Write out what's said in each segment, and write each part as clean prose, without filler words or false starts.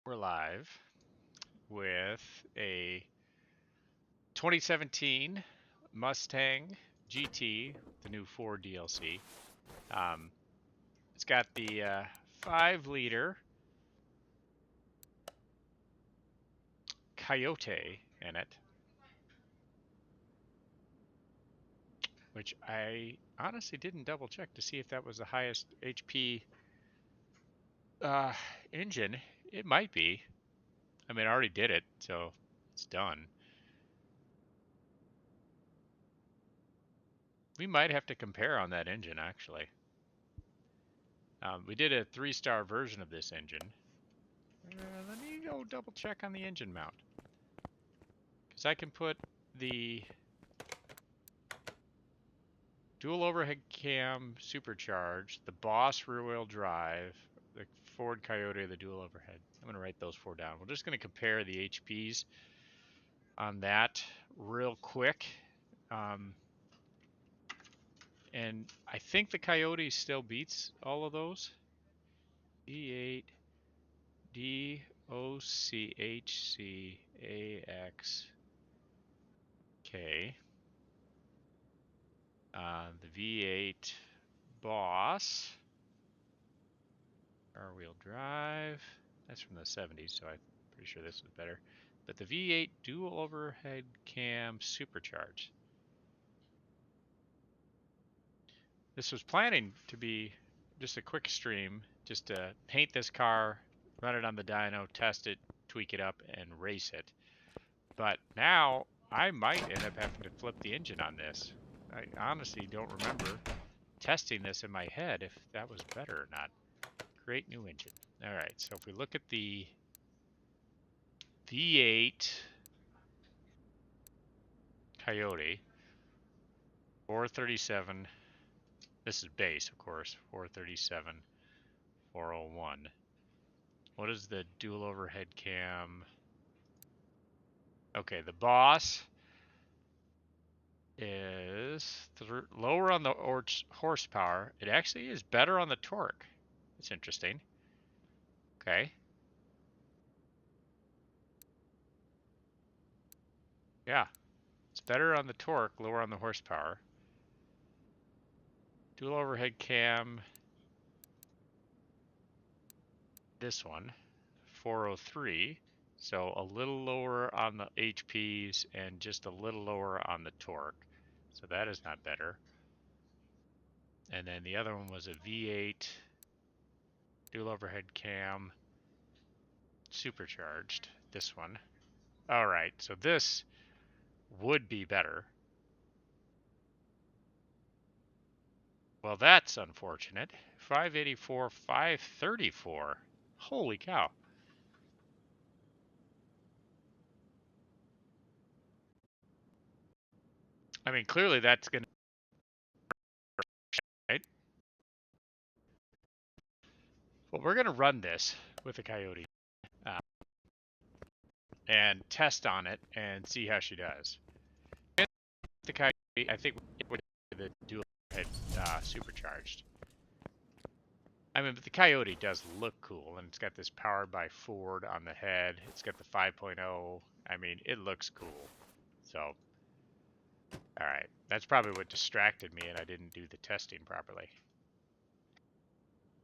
We're live with a 2017 Mustang GT, the new Ford DLC. Um, it's got the 5-liter Coyote in it, which I honestly didn't double check to see if that was the highest HP uh, engine. It might be. I mean, I already did it, so it's done. We might have to compare on that engine, actually. We did a 3-star version of this engine. Let me go double check on the engine mount. Because I can put the dual overhead cam supercharged, the Boss rear wheel drive, the Ford Coyote, the dual overhead. I'm going to write those 4 down. We're just going to compare the HPs on that real quick. And I think the Coyote still beats all of those. V8 DOCHCAX. The V8 Boss rear-wheel drive. That's from the 70s, so I'm pretty sure this was better. But the V8 dual overhead cam supercharged. This was planning to be just a quick stream, just to paint this car, run it on the dyno, test it, tweak it up, and race it. But now I might end up having to flip the engine on this. I honestly don't remember testing this in my head if that was better or not. Create new engine. All right, so if we look at the V8 Coyote, 437. This is base, of course. 437, 401. What is the dual overhead cam? Okay, the Boss is lower on the horsepower. It actually is better on the torque. It's interesting. Okay. Yeah, it's better on the torque, lower on the horsepower. Dual overhead cam. This one, 403. So a little lower on the HPs and just a little lower on the torque. So that is not better. And then the other one was a V8 dual overhead cam supercharged. This one. All right, so this would be better. Well, that's unfortunate. 584, 534. Holy cow. I mean, clearly that's going to, right? Well, we're going to run this with the Coyote and test on it and see how she does. The Coyote, I think with the dual head supercharged. I mean, but the Coyote does look cool, and it's got this powered by Ford on the head. It's got the 5.0. I mean, it looks cool. So, all right. That's probably what distracted me, and I didn't do the testing properly.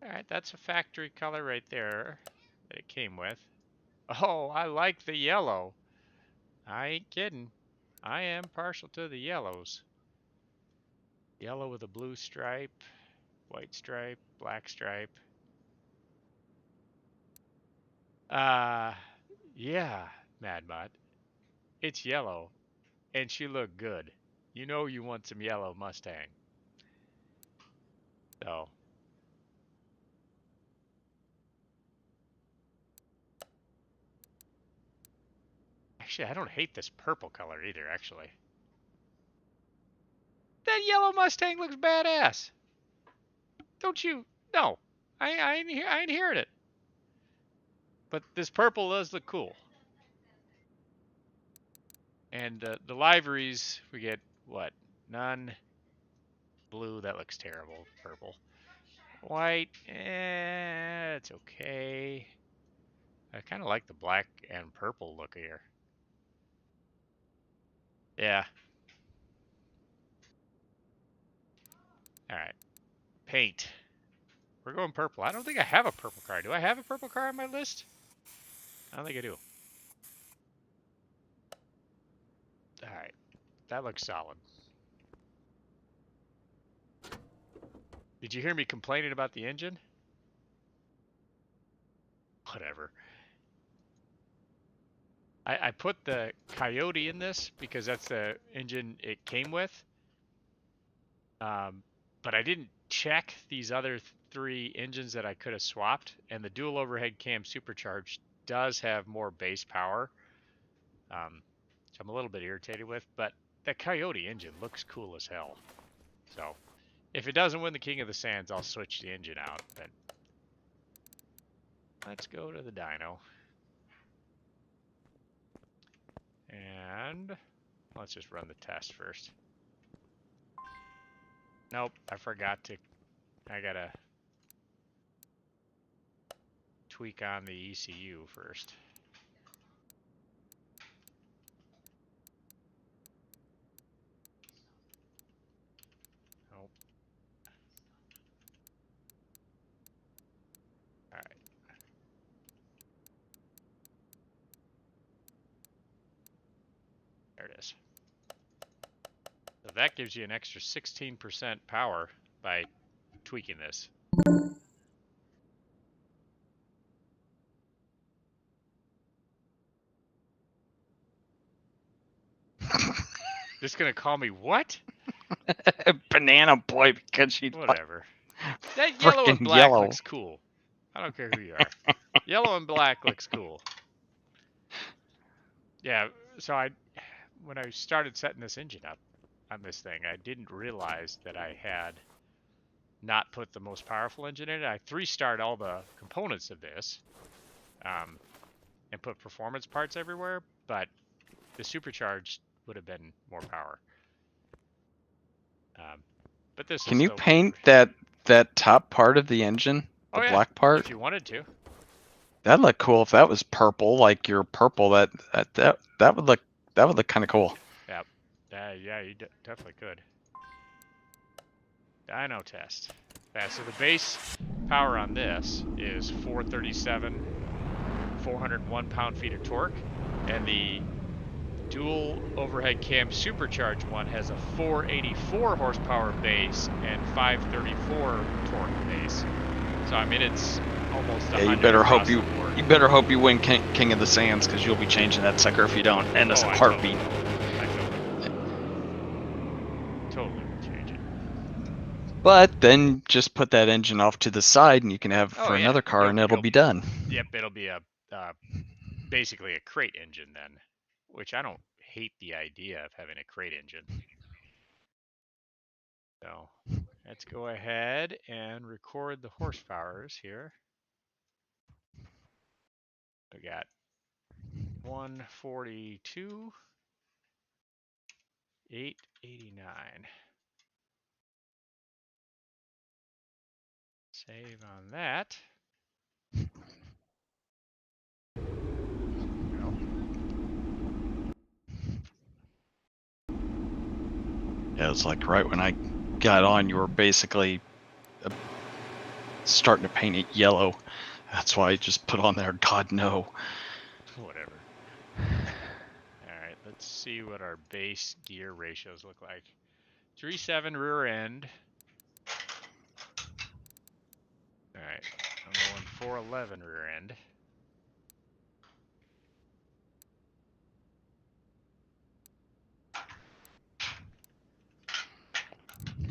All right, that's a factory color right there that it came with. Oh, I like the yellow. I ain't kidding. I am partial to the yellows. Yellow with a blue stripe, white stripe, black stripe. Yeah, Mad Mutt. It's yellow, and she looked good. You know you want some yellow Mustang. So. Actually, I don't hate this purple color either, actually. That yellow Mustang looks badass. Don't you? No. I ain't hearing it. But this purple does look cool. And the liveries, we get, what? None. Blue, that looks terrible. Purple. White, it's okay. I kind of like the black and purple look here. Yeah. All right. Paint. We're going purple. I don't think I have a purple car. Do I have a purple car on my list? I don't think I do. All right. That looks solid. Did you hear me complaining about the engine? Whatever. I put the Coyote in this because that's the engine it came with. But I didn't check these other three engines that I could have swapped, and the dual overhead cam supercharged does have more base power, which I'm a little bit irritated with, but the Coyote engine looks cool as hell. So if it doesn't win the King of the Sands, I'll switch the engine out, but let's go to the dyno. And let's just run the test first. Nope, I forgot to, I gotta tweak on the ECU first. Nope. All right. There it is. So that gives you an extra 16% power by tweaking this. Just gonna call me what? Banana boy because you Whatever. That yellow and black looks cool. I don't care who you are. Yellow and black looks cool. Yeah, so when I started setting this engine up on this thing, I didn't realize that I had not put the most powerful engine in it. I 3-starred all the components of this and put performance parts everywhere, but the supercharged would have been more power. But this Can you paint that top part of the engine, the black part? If you wanted to. That'd look cool if that was purple, like your purple. That would look kind of cool. Yep. Yeah, you definitely could. Dyno test. Yeah, so the base power on this is 437, 401 pound-feet of torque, and the dual overhead cam supercharged one has a 484 horsepower base and 534 torque base. So I mean it's almost 100. Yeah, you better hope you win King of the Sands, because you'll be changing that sucker if you don't, and it's a heartbeat. Totally will change it. But then just put that engine off to the side, and you can have for another car, and it'll be done. Yep, it'll be a basically a crate engine then, which I don't hate the idea of having a crate engine. So let's go ahead and record the horsepowers here. We got 142, 889. Save on that. Yeah, it's like right when I got on, you were basically starting to paint it yellow. That's why I just put on there, God no. Whatever. Alright, let's see what our base gear ratios look like. 3.7 rear end. Alright, I'm going 4.11 rear end.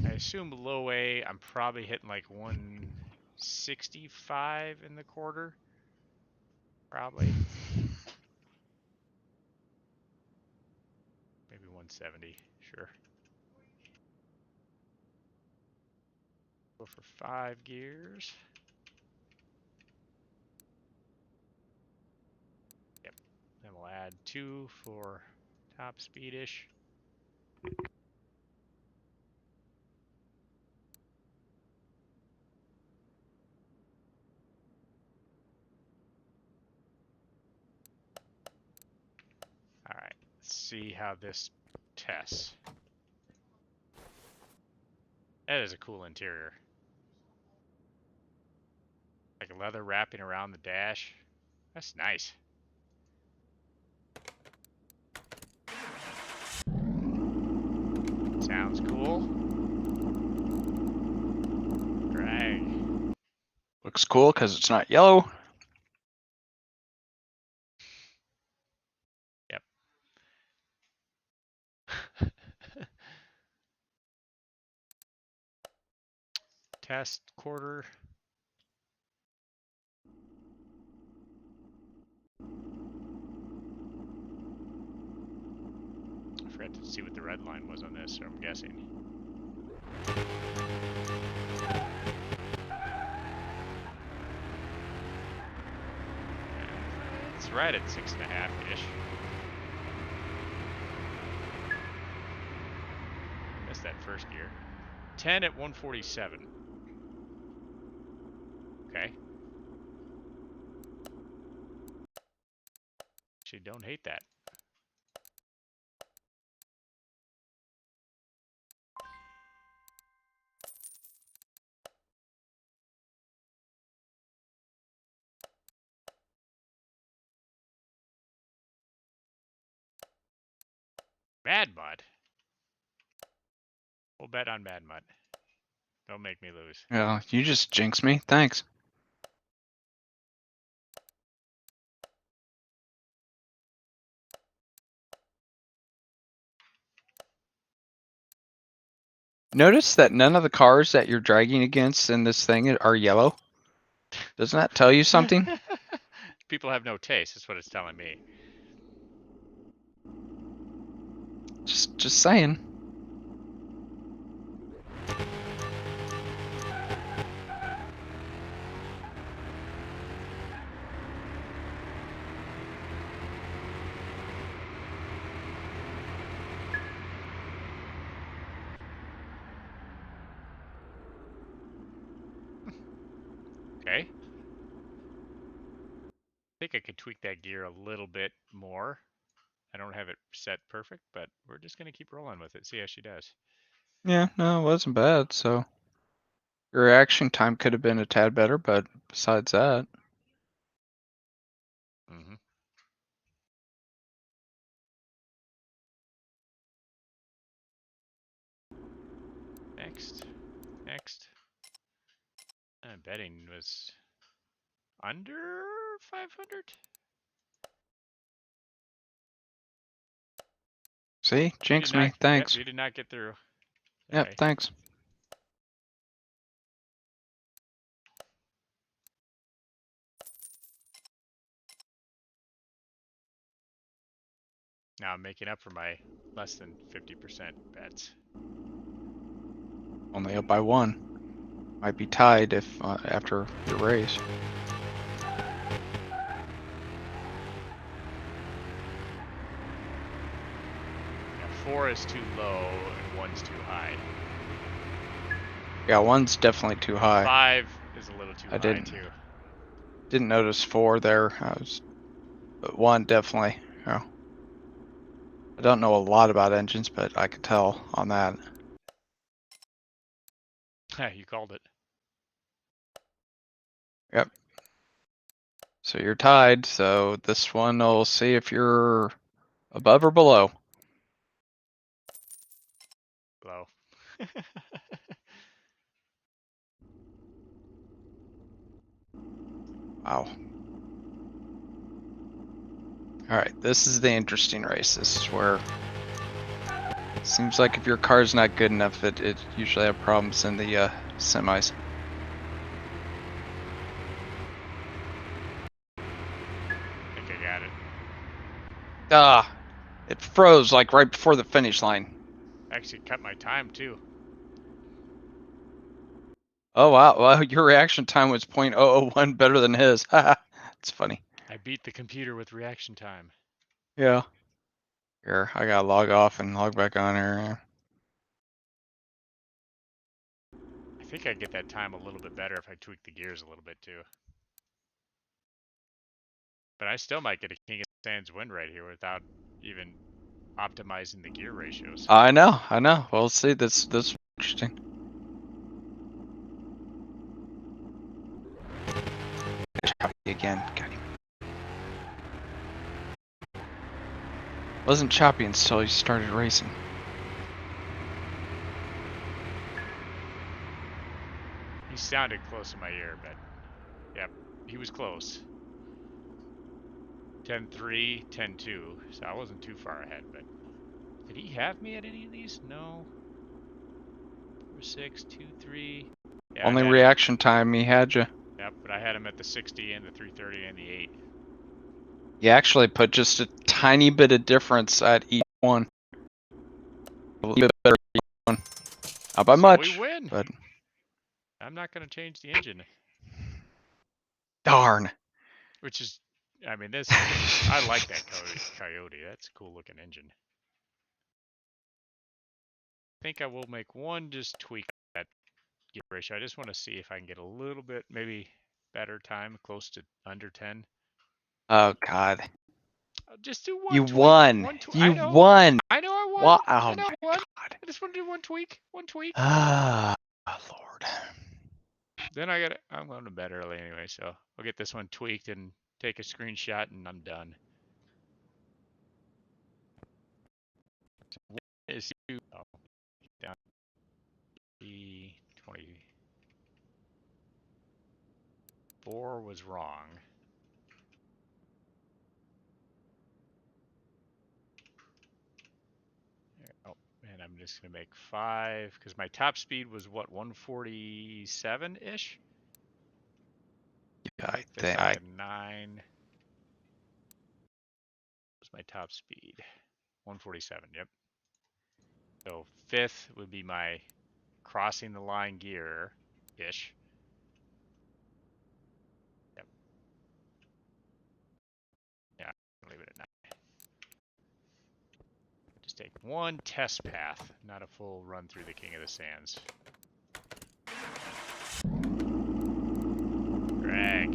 I assume low A, I'm probably hitting like 165 in the quarter. Probably. Maybe 170, sure. Go for 5 gears. Yep. Then we'll add 2 for top speedish. Let's see how this tests. That is a cool interior. Like leather wrapping around the dash. That's nice. Sounds cool. Drag. Looks cool because it's not yellow. Yep. Test quarter. I forgot to see what the red line was on this, so I'm guessing. It's right at 6.5-ish. Missed that first gear. 10 at 147. Okay. Actually, don't hate that. Mad Mud. We'll bet on Mad Mud. Don't make me lose. Yeah, you just jinxed me. Thanks. Notice that none of the cars that you're dragging against in this thing are yellow. Doesn't that tell you something? People have no taste. That's what it's telling me. Just saying. Okay. I think I could tweak that gear a little bit more. I don't have it set perfect, but we're just going to keep rolling with it. See how she does. Yeah, no, it wasn't bad. So your reaction time could have been a tad better, but besides that, Mm-hmm. Next. Next. Betting was under 500? see, You did jinx not, me. yep, Thanks. you did not get through. Yep, Sorry. thanks. Now I'm making up for my less than 50% bets. Only up by one. Might be tied if after your race. Yeah, 4 is too low and 1's too high. Yeah, one's definitely too high. 5 is a little too I high too. didn't notice 4 there. But 1 definitely. Yeah. I don't know a lot about engines, but I could tell on that. You called it. Yep. So you're tied. So this one will see if you're above or below. Low. Wow. All right, this is the interesting race. This is where it seems like if your car's not good enough, it usually have problems in the semis. I think I got it. Ah, it froze like right before the finish line. Actually cut my time too. Oh wow, well your reaction time was 0.001 better than his. It's funny. I beat the computer with reaction time. Yeah. Here, I gotta log off and log back on here. I think I get that time a little bit better if I tweak the gears a little bit too. But I still might get a King of Sands win right here without even optimizing the gear ratios. I know. We'll see. This interesting. Choppy again. God. Wasn't choppy until you started racing. He sounded close in my ear, but yep, he was close. 10-3, 10-2, so I wasn't too far ahead, but did he have me at any of these? No. 4-6, 2-3. Yeah, Only I had him. reaction time he had you. Yep, but I had him at the 60 and the 330 and the 8. You actually put just a tiny bit of difference at each one. A little bit better each one. Not by So much, we win. but I'm not going to change the engine, darn. which is, I mean, this. I like that Coyote. That's a cool looking engine. I think I will make one just tweak that gear ratio. I just want to see if I can get a little bit, maybe better time, close to under 10. Oh God. I'll just do one You tweak. won. One tweak. You won. I know I won. What? Oh I know I my won. God. I just want to do one tweak. One tweak. Ah, Lord. Then I'm going to bed early anyway, so I'll get this one tweaked and take a screenshot, and I'm done. Is down the 24 was wrong. Oh, and I'm just gonna make 5 because my top speed was what, 147-ish. Yeah, Make this like a 9. What's my top speed? 147. Yep. So 5th would be my crossing the line gear ish. Yep. Yeah, I'll leave it at 9. Just take one test path, not a full run through the King of the Sands. Drag.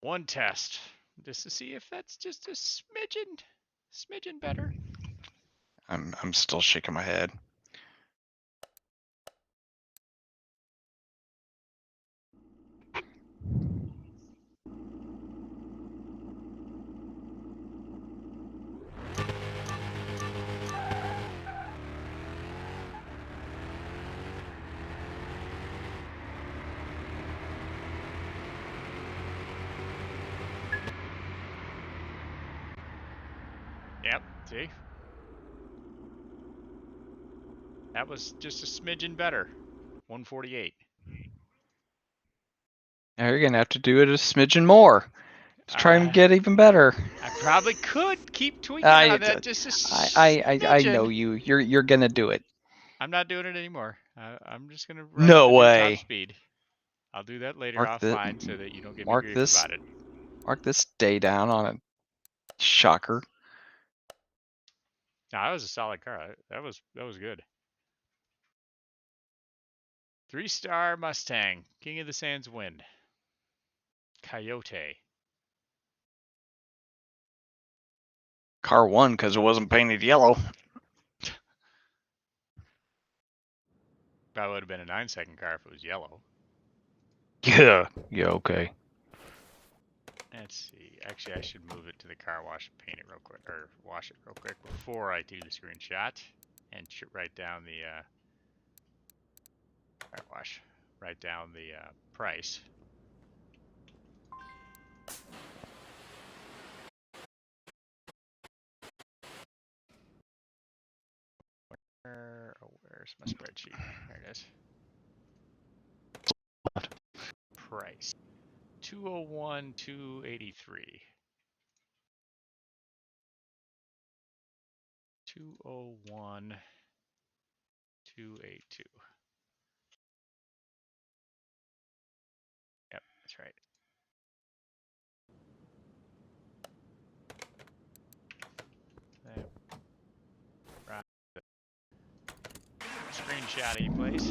One test, just to see if that's just a smidgen better. I'm still shaking my head. Yep, see? That was just a smidgen better. 148. Now you're gonna have to do it a smidgen more to try and get even better. I probably could keep tweaking on that just a smidgen. I know you. You're gonna do it. I'm not doing it anymore. I'm just gonna run No with the new top way. speed. I'll do that later Mark the offline so that you don't get me mark grief this about it. mark this day down on a shocker. No, that was a solid car. That was good. 3-star Mustang, King of the Sands win. Coyote. Car won because it wasn't painted yellow. That would have been a 9-second car if it was yellow. Yeah. Yeah. Okay. Let's see. Actually, I should move it to the car wash and paint it real quick, or wash it real quick before I do the screenshot, and write down the car wash. Write down the price. Where's my spreadsheet? There it is. Price. 201, 283. 201, 282. Yep, that's right. Right. Screenshot-y place.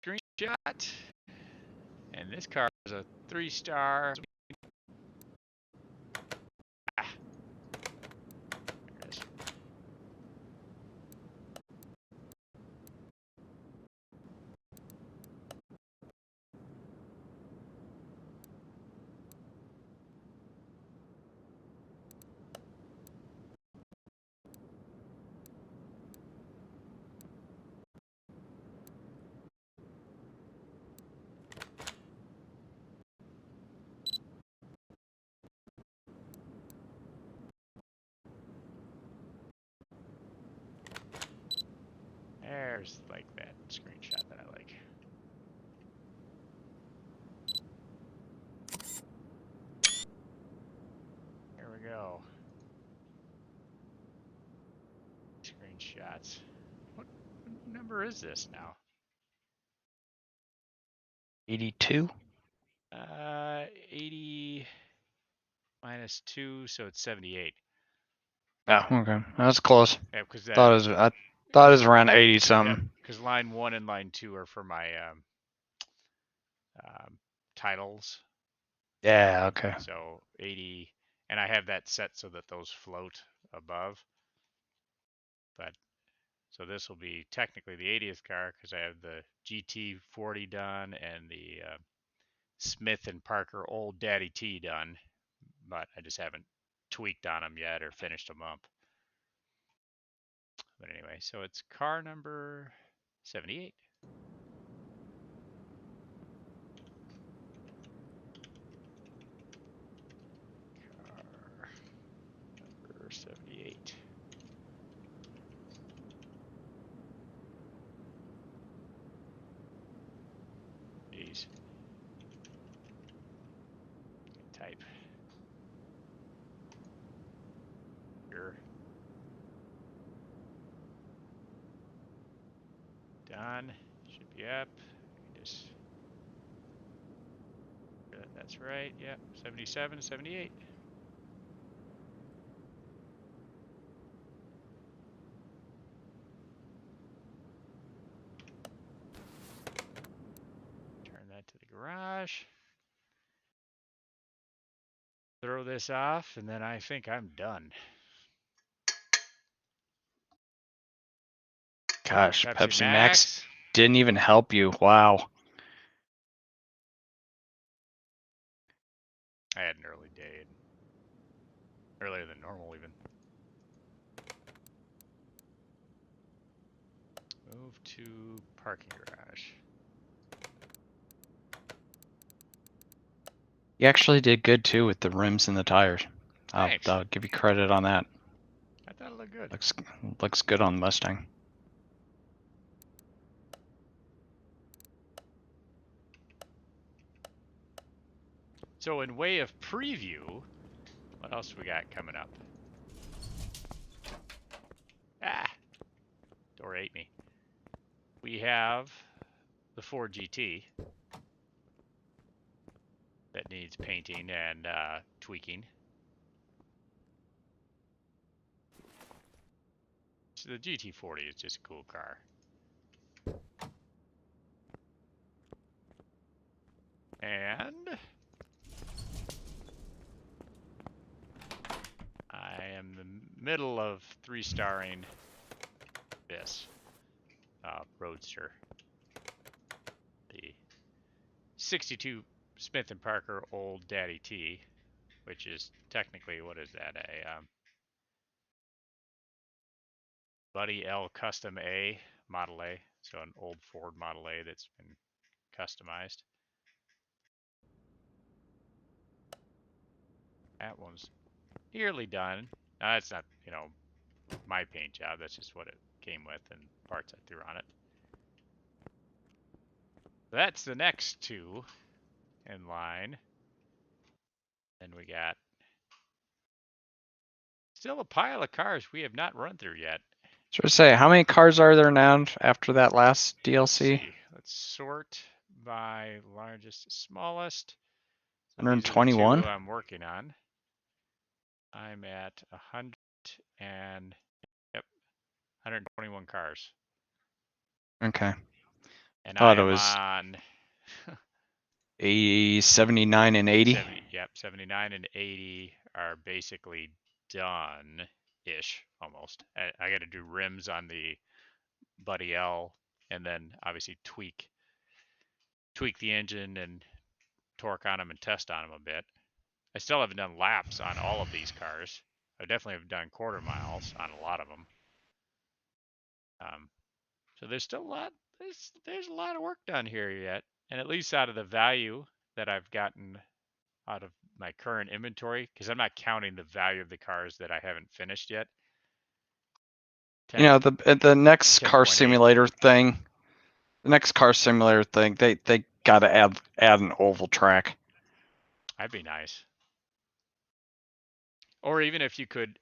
Screenshot. And this car is a 3-star. Ah, there it is. There's like that screenshot that I like. There we go. Screenshots. What number is this now? 82. 80 minus 2, so it's 78. Oh, okay. That's close. Yeah, because I thought it was around 80 something. because line 1 and line 2 are for my titles. Yeah, okay. So 80, and I have that set so that those float above. But so this will be technically the 80th car because I have the GT40 done and the Smith and Parker Old Daddy T done, but I just haven't tweaked on them yet or finished them up. But anyway, so it's car number 78. Car number 78. Jeez. Type. Sure. Done. Should be up. Just. That's right. Yep. 77, 78. Turn that to the garage. Throw this off, and then I think I'm done. Gosh, Pepsi Pepsi Max Max. didn't even help you. Wow. I had an early day, earlier than normal even. Move to parking garage. You actually did good too with the rims and the tires. Thanks. I'll give you credit on that. I thought it looked good. Looks good on the Mustang. So in way of preview, what else we got coming up? Ah, door ate me. We have the Ford GT that needs painting and tweaking. So the GT40 is just a cool car. And I am in the middle of 3-starring this Roadster. The 62 Smith & Parker Old Daddy T, which is technically, what is that, a Buddy L Custom A, Model A, so an old Ford Model A that's been customized. That one's nearly done. It's not, my paint job. That's just what it came with and parts I threw on it. That's the next two in line. Then we got still a pile of cars we have not run through yet. So say, how many cars are there now after that last DLC? Let's see. Let's sort by largest to smallest. So these are the 121? two I'm working on. I'm at 100 and 121 cars. Okay. And Thought I it am was on 79 and 80. 79 and 80 are basically done-ish, almost. I got to do rims on the Buddy L, and then obviously tweak the engine and torque on them and test on them a bit. I still haven't done laps on all of these cars. I definitely have done quarter miles on a lot of them. So there's still a lot. There's a lot of work done here yet, and at least out of the value that I've gotten out of my current inventory, because I'm not counting the value of the cars that I haven't finished yet. You know, the next car 10.8. simulator thing, they gotta add an oval track. That'd be nice. Or even if you could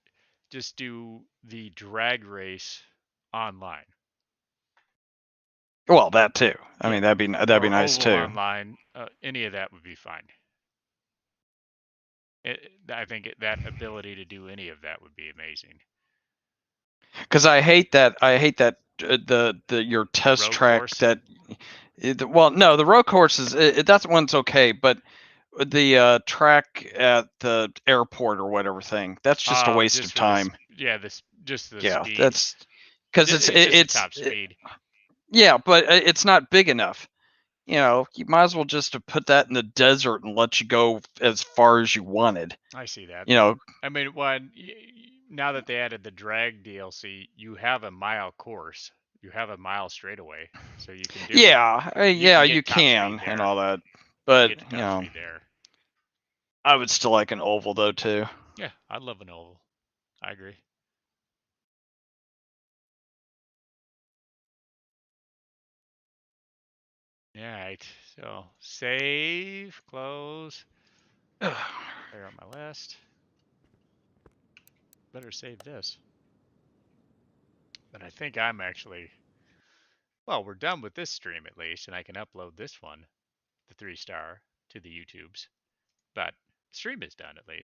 just do the drag race online. Well, that too. I Yeah. mean, that'd be Or nice oval too. online. Any of that would be fine. I think that ability to do any of that would be amazing. Because I hate that the your test Road track course? that. Well, no, the road courses that one's okay, but the track at the airport or whatever thing, that's just a waste of Just for this. time. Yeah, just the Yeah, speed. that's because It's just the top speed. yeah, but it's not big enough. You know, you might as well just have put that in the desert and let you go as far as you wanted. I see that. You know, I mean, now that they added the drag DLC, you have a mile course. You have a mile straightaway, so you can do. yeah, You can you get top speed can and there. all that, You but get to you top know, speed there. I would still like an oval though too. Yeah, I'd love an oval. I agree. All right, so save, close. Clear out my list. Better save this. But I think I'm actually. Well, we're done with this stream at least, and I can upload this one, the 3-star, to the YouTubes. But the stream is done at least.